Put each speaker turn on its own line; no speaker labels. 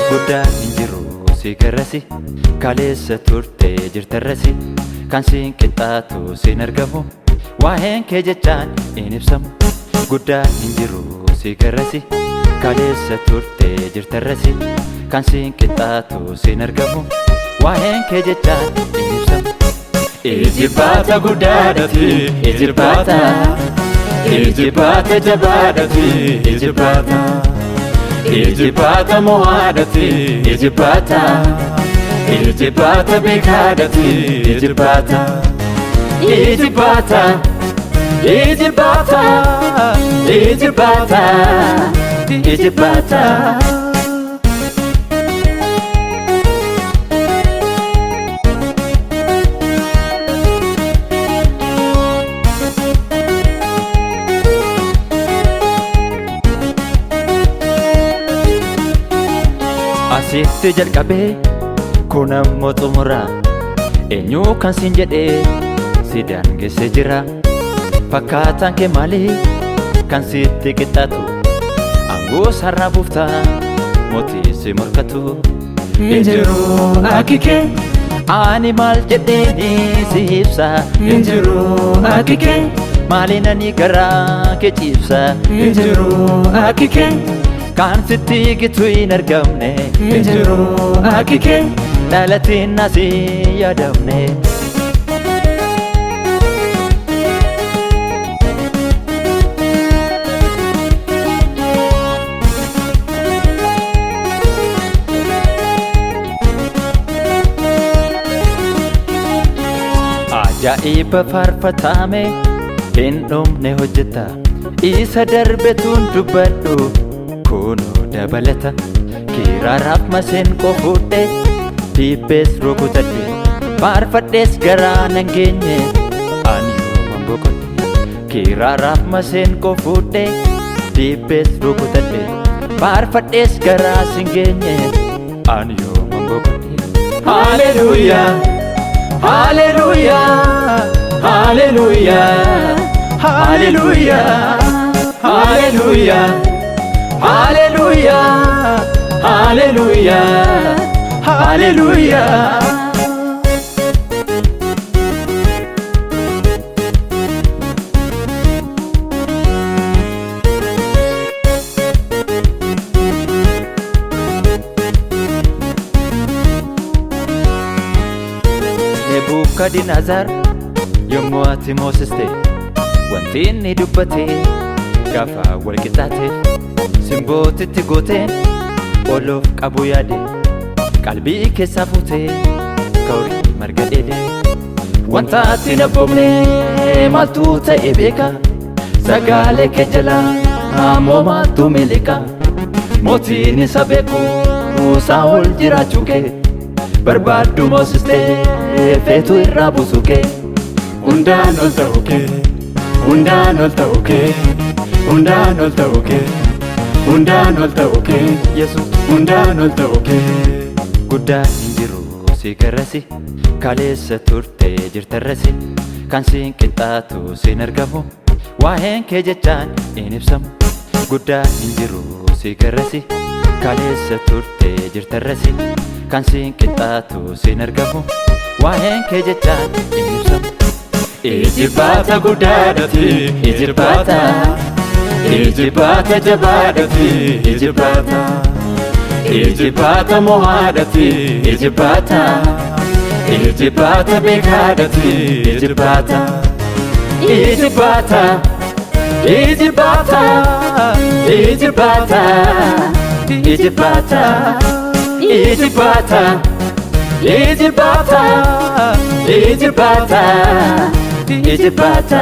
Guddaan hinjiru si garasi kaleessa turte jirtarrasi kan siin qixxaatu siin argamu waa'een kee jechaan hin ibsamu. Guddaan hinjiru si garasi kaleessa turte jirtarrasi kan siin qixxaatu siin argamu waa'een kee jechaan hin ibsamu. Ijibbaata guddaadhaati ijibbaata ijibbaata jabaadhaati ijibbaata ijibbaata mo'aadhaati ijibbaata ijibbaata beekaadhaati ijibbaata ijibbaata ijibbaata ijibbaata ijibbaata. Asitti jalqabee kun ammoo xumura eenyu kan siin jedhee si daangessee jira. Fakkaataan kee malee kan sitti qixxaatu aangoo sarara buuftaa mootii si morkatu. Injiru akikee ani maal jedheeni si ibsa. Injiru akikee maaliin ani garaa kee ciibsa. Injiru akikee kan sitti gitu hin argamne. Injiru akikee dhalatiin asii yaadamne. Ajaa'iba faarfatame hin dhumne hojjeta isa darbetuun dubbadhu kunoo dabalata. Kiraaraaf maseenqoo fuudhe dibbees rukutadhe faarfadhees garaa nan geenye ani yooman boqodhe. Kiraaraaf maseenqoo fuudhe dibbees rukutadhe faarfadhees garaa sin geenye ani yooman boqodhe. Haleluuyaa haleluuyaa haleluuyaa haleluuyaa haleluuyaa haleluuyaa haleluuyaa haleluuyaa. Nebukadnezar yommuu ati moosiste wanti inni dubbate gaafa wal qixxaate simbootitti gooteen olof qabu yaade qalbii keessaa fuutee ka'urii marga dheedee. Wanta ati nabbobne maaltu ta'e beeka sagaalee kee jalaa ammoo maaltu miliqa. Mootiin isa beeku Saa'ol jiraachuu kee barbaaddu moosistee feetu irraa buusuu kee.
Hundaan ol ta'uu kee hundaan ol ta'uu kee hundaan ol ta'uu kee hundaan ol ta'uu kee
Yesuus
hundaan ol ta'uu kee.
guddaan hinjiru si garasi kaleessa turte jirtarrasi kan siin qixxaatu siin argamu waa'een kee jechaan hin ibsamu. Guddaan hinjiru si garasi kaleessa turte jirtarrasi kan siin qixxaatu siin argamu waa'een kee jechaan hin ibsamu.
Ijibbaata guddaadhaati ijibbaata ijibbaata jabaadhaati ijibbaata ijibbaata mo'aadhaati ijibbaata ijibbaata beekaadhaati ijibbaata ijibbaata ijibbaata ijibbaata ijibbaata ijibbaata ijibbaata ijibbaata ijibbaata.